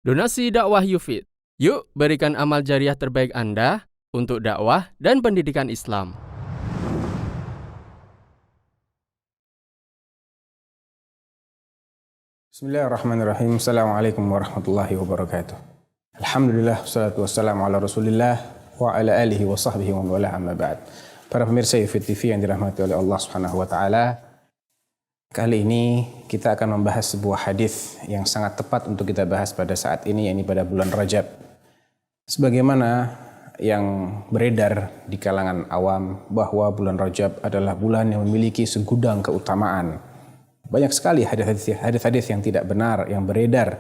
Donasi dakwah Yufid. Yuk berikan amal jariah terbaik Anda untuk dakwah dan pendidikan Islam. Bismillahirrahmanirrahim. Assalamualaikum warahmatullahi wabarakatuh. Alhamdulillah, wassalatu wassalamu ala rasulillah wa ala alihi wa sahbihi wa wala amma ba'd. Para pemirsa Yufid TV yang dirahmati oleh Allah subhanahu wa ta'ala, kali ini kita akan membahas sebuah hadis yang sangat tepat untuk kita bahas pada saat ini, yakni pada bulan Rajab. Sebagaimana yang beredar di kalangan awam bahwa bulan Rajab adalah bulan yang memiliki segudang keutamaan. Banyak sekali hadis-hadis yang tidak benar yang beredar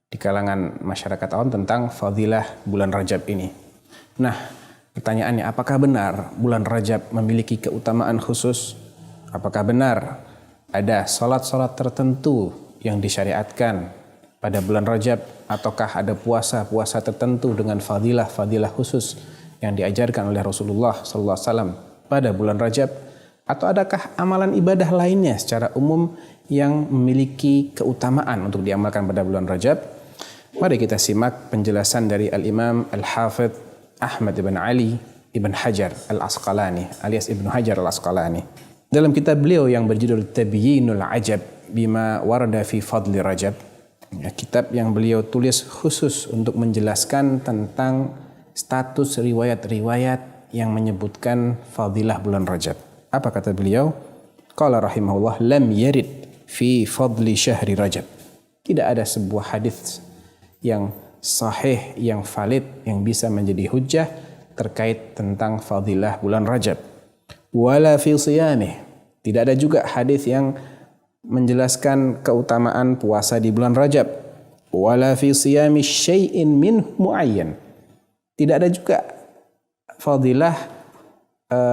di kalangan masyarakat awam tentang fadilah bulan Rajab ini. Nah, pertanyaannya, apakah benar bulan Rajab memiliki keutamaan khusus? Apakah benar ada salat-salat tertentu yang disyariatkan pada bulan Rajab, ataukah ada puasa-puasa tertentu dengan fadilah khusus yang diajarkan oleh Rasulullah SAW pada bulan Rajab, atau adakah amalan ibadah lainnya secara umum yang memiliki keutamaan untuk diamalkan pada bulan Rajab? Mari kita simak penjelasan dari Al-Imam Al-Hafidh Ahmad ibn Ali ibn Hajar Al-Asqalani alias Ibnu Hajar Al-Asqalani. Dalam kitab beliau yang berjudul Tabyinul Ajab bima warada fi fadli Rajab, kitab yang beliau tulis khusus untuk menjelaskan tentang status riwayat-riwayat yang menyebutkan fadilah bulan Rajab. Apa kata beliau? Qala rahimahullah, lam yarid fi fadli syahri Rajab. Tidak ada sebuah hadis yang sahih, yang valid, yang bisa menjadi hujjah terkait tentang fadilah bulan Rajab. Wala fi siyamih. Tidak ada juga hadis yang menjelaskan keutamaan puasa di bulan Rajab. Wala fi siyami syai'in min muayyan. Tidak ada juga fadilah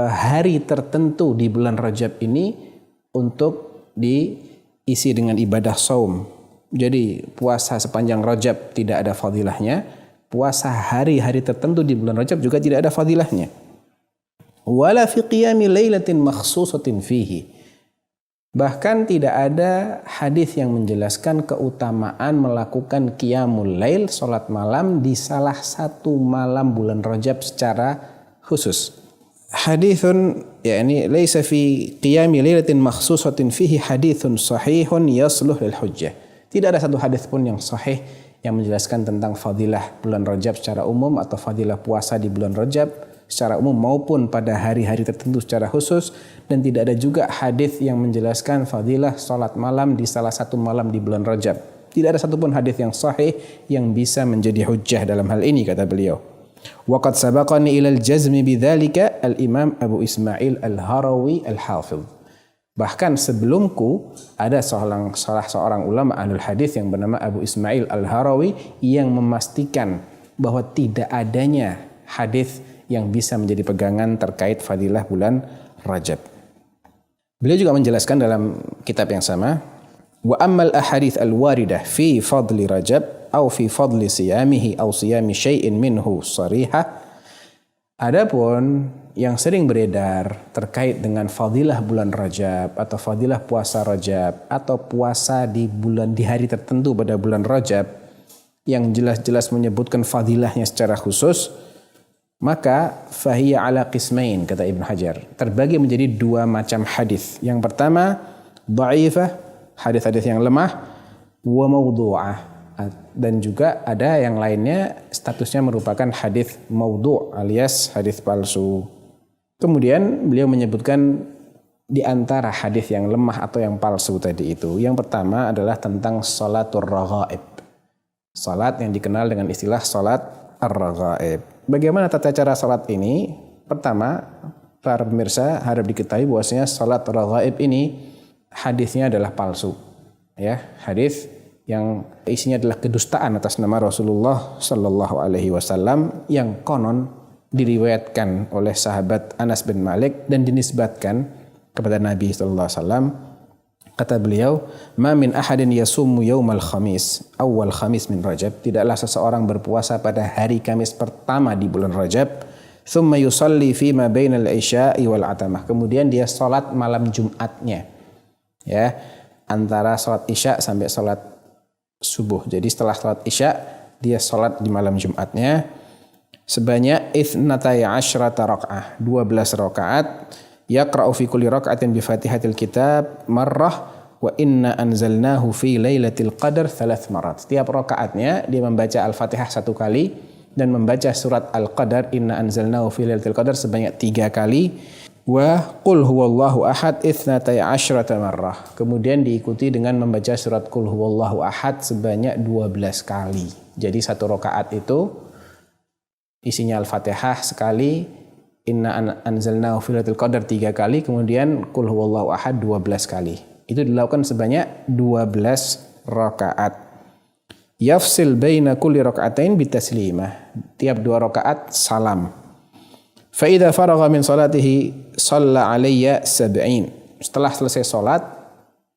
hari tertentu di bulan Rajab ini untuk diisi dengan ibadah saum. Jadi puasa sepanjang Rajab tidak ada fadilahnya. Puasa hari-hari tertentu di bulan Rajab juga tidak ada fadilahnya. Wala fi qiyami lailatin makhsusatin fihi. Bahkan tidak ada hadis yang menjelaskan keutamaan melakukan qiyamul lail, salat malam di salah satu malam bulan Rajab secara khusus. Hadithun yakni laisa fi qiyami lailatin makhsusatin fihi hadithun sahihun yasluh lil hujjah. Tidak ada satu hadis pun yang sahih yang menjelaskan tentang fadilah bulan Rajab secara umum atau fadilah puasa di bulan Rajab secara umum maupun pada hari-hari tertentu secara khusus, dan tidak ada juga hadis yang menjelaskan fadilah salat malam di salah satu malam di bulan Rajab. Tidak ada satupun hadis yang sahih yang bisa menjadi hujjah dalam hal ini, kata beliau. Waqad sabaqani ila al-jazmi bidzalika al-Imam Abu Ismail Al-Harawi Al-Hafidh. Bahkan sebelumku ada salah seorang ulama ahlul hadis yang bernama Abu Ismail Al-Harawi yang memastikan bahwa tidak adanya hadis yang bisa menjadi pegangan terkait fadilah bulan Rajab. Beliau juga menjelaskan dalam kitab yang sama, wa ammal ahadits al-waridah fi fadli Rajab atau fi fadli siyamihi atau siyami syai'in minhu sarihah. Adapun yang sering beredar terkait dengan fadilah bulan Rajab atau fadilah puasa Rajab atau puasa di hari tertentu pada bulan Rajab yang jelas-jelas menyebutkan fadilahnya secara khusus, maka fahiya ala qismain, kata Ibnu Hajar, terbagi menjadi dua macam hadis. Yang pertama, dhaifah, hadis-hadis yang lemah, wa maudhu'ah, dan juga ada yang lainnya statusnya merupakan hadis maudhu' alias hadis palsu. Kemudian beliau menyebutkan di antara hadis yang lemah atau yang palsu tadi itu, yang pertama adalah tentang salatur raghaib. Salat yang dikenal dengan istilah salat ar-raghaib. Bagaimana tata cara salat ini? Pertama, para pemirsa harap diketahui bahwasanya salat raghaib ini hadisnya adalah palsu. Ya, hadis yang isinya adalah kedustaan atas nama Rasulullah sallallahu alaihi wasallam yang konon diriwayatkan oleh sahabat Anas bin Malik dan dinisbatkan kepada Nabi sallallahu alaihi wasallam. Kata beliau, "Ma min ahadin yasumu yaumal khamis, awal khamis min Rajab." Tidaklah seseorang berpuasa pada hari Kamis pertama di bulan Rajab, "Tsumma yusalli fi ma bainal isya'i wal atamah." Kemudian dia salat malam Jumatnya. Ya, antara salat Isya sampai salat subuh. Jadi setelah salat Isya dia salat di malam Jumatnya sebanyak 12 rakaat, 12 rakaat. Yaqra'u fi kulli raka'atin bi Fatihatil Kitab marrah wa inna anzalnahu fi lailatul qadar 3 marat. Setiap rakaatnya dia membaca Al-Fatihah 1 kali dan membaca surat Al-Qadar inna anzalnahu fi lailatul qadar sebanyak 3 kali. Wa qul huwallahu ahad 12 marrah. Kemudian diikuti dengan membaca surat qul huwallahu ahad sebanyak 12 kali. Jadi satu rakaat itu isinya Al-Fatihah sekali, inna anzalnahu fi lailatul qadar 3 kali, kemudian qul huwallahu ahad 12 kali. Itu dilakukan sebanyak 12 rakaat. Yafsil baina kulli raka'atain bitaslimah. Tiap 2 rakaat salam. Fa idza faragha min salatihi shalla alayya 70. Setelah selesai salat,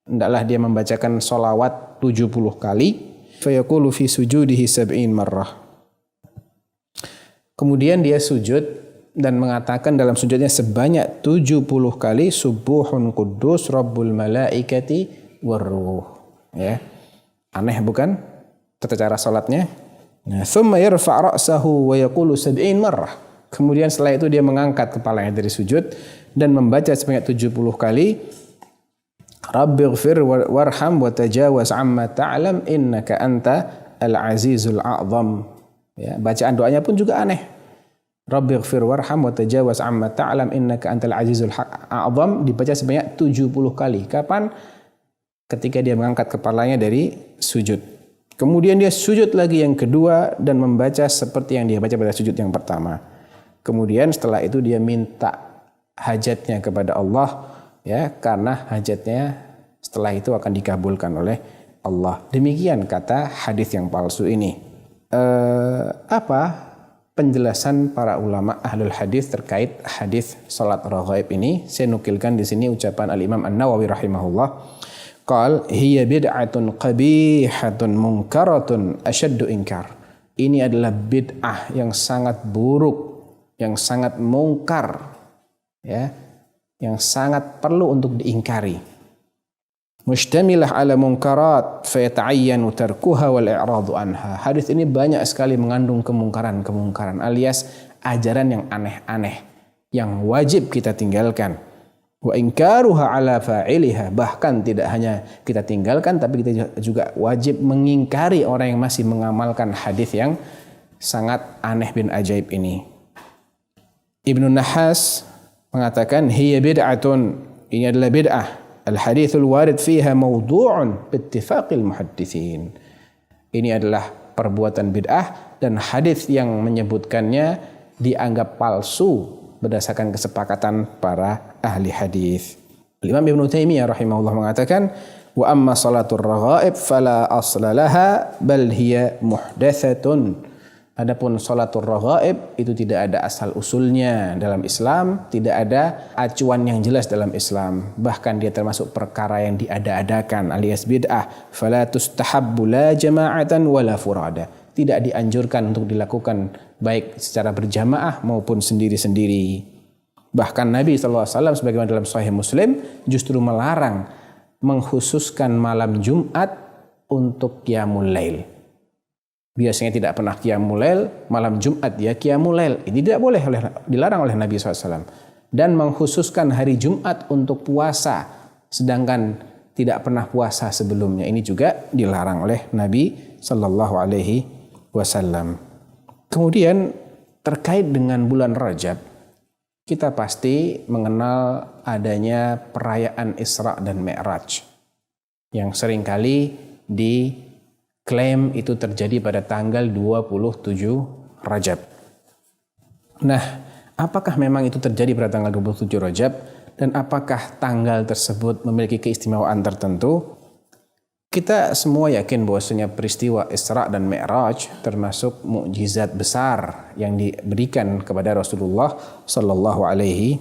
hendaklah dia membacakan sholawat 70 kali. Fa yaqulu fi sujudihi 70 marrah. Kemudian dia sujud dan mengatakan dalam sujudnya sebanyak 70 kali subuhun quddus rabbul malaikati warruh. Ya. Aneh bukan tata cara salatnya? Nah, thumma yarfa' ra'sahu wa yaqulu 70 marrah. Kemudian setelah itu dia mengangkat kepalanya dari sujud dan membaca sebanyak 70 kali Rabbighfir warham wa tajawaz amma ta'lam innaka anta al-azizul a'zam. Ya, bacaan doanya pun juga aneh. Rabbighfir warham wa tajawaz amma ta'lam innaka antal azizul a'zam dibaca sebanyak 70 kali. Kapan? Ketika dia mengangkat kepalanya dari sujud. Kemudian dia sujud lagi yang kedua dan membaca seperti yang dia baca pada sujud yang pertama. Kemudian setelah itu dia minta hajatnya kepada Allah, ya, karena hajatnya setelah itu akan dikabulkan oleh Allah. Demikian kata hadis yang palsu ini. Apa penjelasan para ulama ahlul hadis terkait hadis salat raghaib ini? Saya nukilkan di sini ucapan Al-Imam An-Nawawi rahimahullah. Qal hiya bid'atun qabihatun munkaratun asyaddu inkar. Ini adalah bid'ah yang sangat buruk, yang sangat mungkar, ya, yang sangat perlu untuk diingkari. Mustamilah ala munkarat fayata'ayyanu tarkuha wal i'radu anha. Hadis ini banyak sekali mengandung kemungkaran-kemungkaran alias ajaran yang aneh-aneh yang wajib kita tinggalkan. Wa inkaruha ala fa'iliha, bahkan tidak hanya kita tinggalkan tapi kita juga wajib mengingkari orang yang masih mengamalkan hadis yang sangat aneh bin ajaib ini. Ibnu Nahas mengatakan hiya bid'atun, ini adalah bid'ah. Al-hadithul warid fiha mawdu'un bittifaqil muhaddithin. Ini adalah perbuatan bid'ah dan hadis yang menyebutkannya dianggap palsu berdasarkan kesepakatan para ahli hadis. Imam Ibnu Taimiyah rahimahullah mengatakan wa amma salatul raghaib fala asla laha bal hiya muhdatsatun. Adapun salatul raghaib itu tidak ada asal usulnya dalam Islam, tidak ada acuan yang jelas dalam Islam. Bahkan dia termasuk perkara yang diada-adakan alias bid'ah. Fala tustahabbu la jama'atan wala furada. Tidak dianjurkan untuk dilakukan baik secara berjamaah maupun sendiri-sendiri. Bahkan Nabi SAW sebagaimana dalam Sahih Muslim justru melarang mengkhususkan malam Jumat untuk qiyamul lail. Biasanya tidak pernah qiyamul lail, malam Jumat dia qiyamul lail. Ini tidak boleh, dilarang oleh Nabi SAW. Dan mengkhususkan hari Jumat untuk puasa, sedangkan tidak pernah puasa sebelumnya. Ini juga dilarang oleh Nabi SAW. Kemudian terkait dengan bulan Rajab, kita pasti mengenal adanya perayaan Isra dan Mi'raj yang seringkali diklaim itu terjadi pada tanggal 27 Rajab. Nah, apakah memang itu terjadi pada tanggal 27 Rajab dan apakah tanggal tersebut memiliki keistimewaan tertentu? Kita semua yakin bahwasanya peristiwa Isra dan Mi'raj termasuk mukjizat besar yang diberikan kepada Rasulullah sallallahu alaihi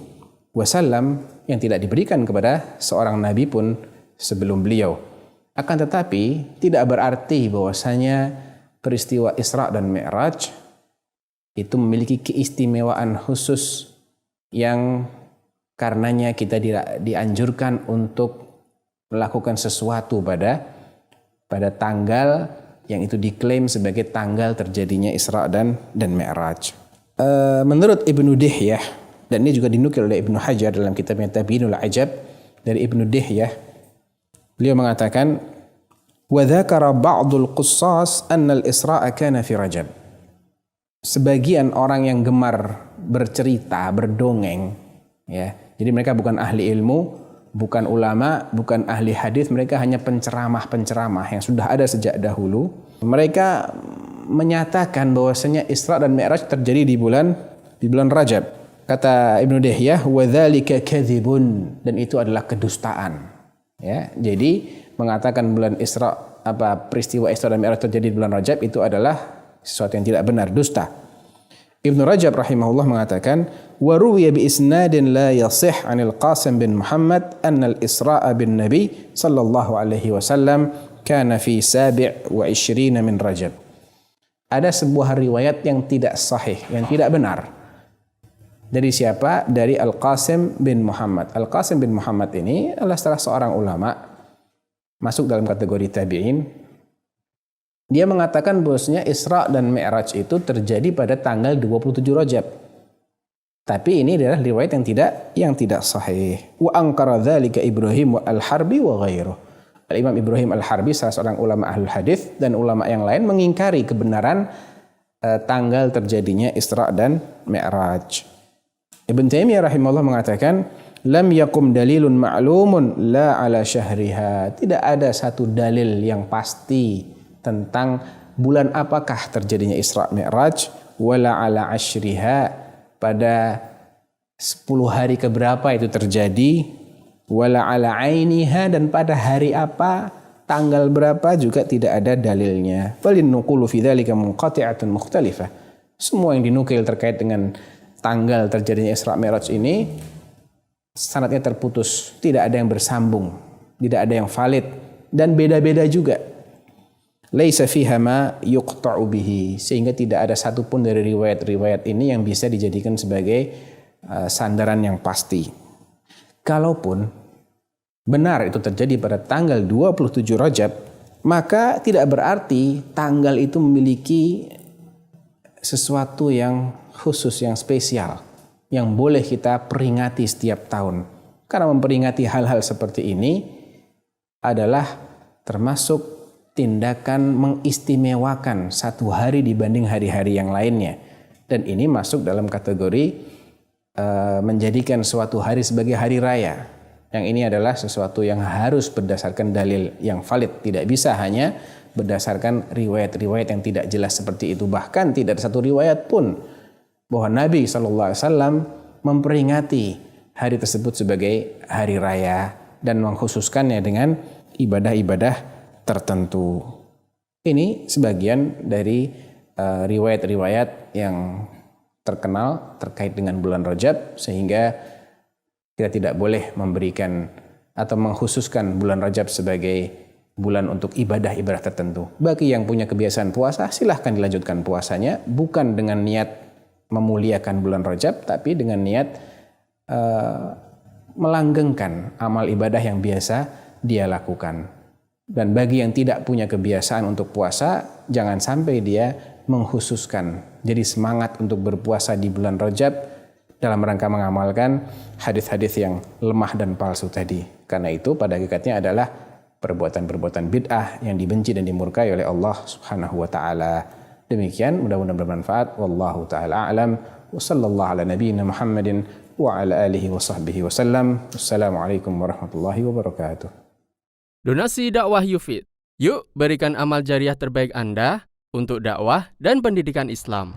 wasallam yang tidak diberikan kepada seorang nabi pun sebelum beliau. Akan tetapi tidak berarti bahwasanya peristiwa Isra dan Mi'raj itu memiliki keistimewaan khusus yang karenanya kita dianjurkan untuk melakukan sesuatu pada tanggal yang itu diklaim sebagai tanggal terjadinya Isra dan Mi'raj. Menurut Ibnu Dihyah, dan ini juga dinukil oleh Ibnu Hajar dalam kitabnya Tabiinul Ajab dari Ibnu Dihyah, beliau mengatakan, wa dzakara ba'dul qussas anna al-Isra'a kana fi Rajab. Sebagian orang yang gemar bercerita, berdongeng, ya. Jadi mereka bukan ahli ilmu, bukan ulama, bukan ahli hadis, mereka hanya penceramah-penceramah yang sudah ada sejak dahulu. Mereka menyatakan bahwasanya Isra dan Mi'raj terjadi di bulan Rajab. Kata Ibnu Dihyah, wa dzalika kadzibun, dan itu adalah kedustaan. Ya, jadi mengatakan peristiwa Isra dan Mi'raj terjadi di bulan Rajab itu adalah sesuatu yang tidak benar, dusta. Ibnu Rajab rahimahullah mengatakan, wa ruwiya bi isnadin la yasih 'anil Qasim bin Muhammad anna al-Isra'a bin Nabi sallallahu alaihi wasallam kana fi 27 min Rajab. Ada sebuah riwayat yang tidak sahih, yang tidak benar. Dari siapa? Dari Al-Qasim bin Muhammad. Al-Qasim bin Muhammad ini adalah salah seorang ulama, masuk dalam kategori tabi'in. Dia mengatakan bahwasanya Isra dan Mi'raj itu terjadi pada tanggal 27 Rajab. Tapi ini adalah riwayat yang tidak sahih. Wa ankara dzalika Ibrahim al-Harbi wa ghairuh. Al-Imam Ibrahim al-Harbi, salah seorang ulama ahlul hadis, dan ulama yang lain mengingkari kebenaran tanggal terjadinya Isra dan Mi'raj. Ibn Taimiyah rahimahullah mengatakan, lam yakum dalilun ma'lumun la ala syahriha. Tidak ada satu dalil yang pasti tentang bulan apakah terjadinya Isra Mi'raj, wala ala ashriha, pada 10 hari keberapa itu terjadi, wala ala ainiha, dan pada hari apa, tanggal berapa juga tidak ada dalilnya. Balin nuqulu fi dzalika munqati'atun mukhtalifah. Semua yang dinukil terkait dengan tanggal terjadinya Isra Mi'raj ini sanadnya terputus, tidak ada yang bersambung, tidak ada yang valid, dan beda-beda juga. Laisa fiha ma yuqta'u bihi, sehingga tidak ada satupun dari riwayat-riwayat ini yang bisa dijadikan sebagai sandaran yang pasti. Kalaupun benar itu terjadi pada tanggal 27 Rajab, maka tidak berarti tanggal itu memiliki sesuatu yang khusus, yang spesial, yang boleh kita peringati setiap tahun. Karena memperingati hal-hal seperti ini adalah termasuk tindakan mengistimewakan satu hari dibanding hari-hari yang lainnya. Dan ini masuk dalam kategori menjadikan suatu hari sebagai hari raya. Yang ini adalah sesuatu yang harus berdasarkan dalil yang valid. Tidak bisa hanya berdasarkan riwayat-riwayat yang tidak jelas seperti itu. Bahkan tidak ada satu riwayat pun bahwa Nabi SAW memperingati hari tersebut sebagai hari raya dan mengkhususkannya dengan ibadah-ibadah tertentu. Ini sebagian dari riwayat-riwayat yang terkenal terkait dengan bulan Rajab, sehingga kita tidak boleh memberikan atau mengkhususkan bulan Rajab sebagai bulan untuk ibadah-ibadah tertentu. Bagi yang punya kebiasaan puasa, silahkan dilanjutkan puasanya, bukan dengan niat memuliakan bulan Rajab, tapi dengan niat melanggengkan amal ibadah yang biasa dia lakukan. Dan bagi yang tidak punya kebiasaan untuk puasa, jangan sampai dia mengkhususkan, jadi semangat untuk berpuasa di bulan Rajab dalam rangka mengamalkan hadis-hadis yang lemah dan palsu tadi. Karena itu pada hakikatnya adalah perbuatan-perbuatan bid'ah yang dibenci dan dimurkai oleh Allah Subhanahu wa taala. Demikian, mudah-mudahan bermanfaat. Wallahu taala a'lam. Wa sallallahu ala nabiyyina Muhammadin wa ala alihi wa sahbihi wasallam. Wassalamualaikum warahmatullahi wabarakatuh. Donasi dakwah Yufid. Yuk berikan amal jariah terbaik Anda untuk dakwah dan pendidikan Islam.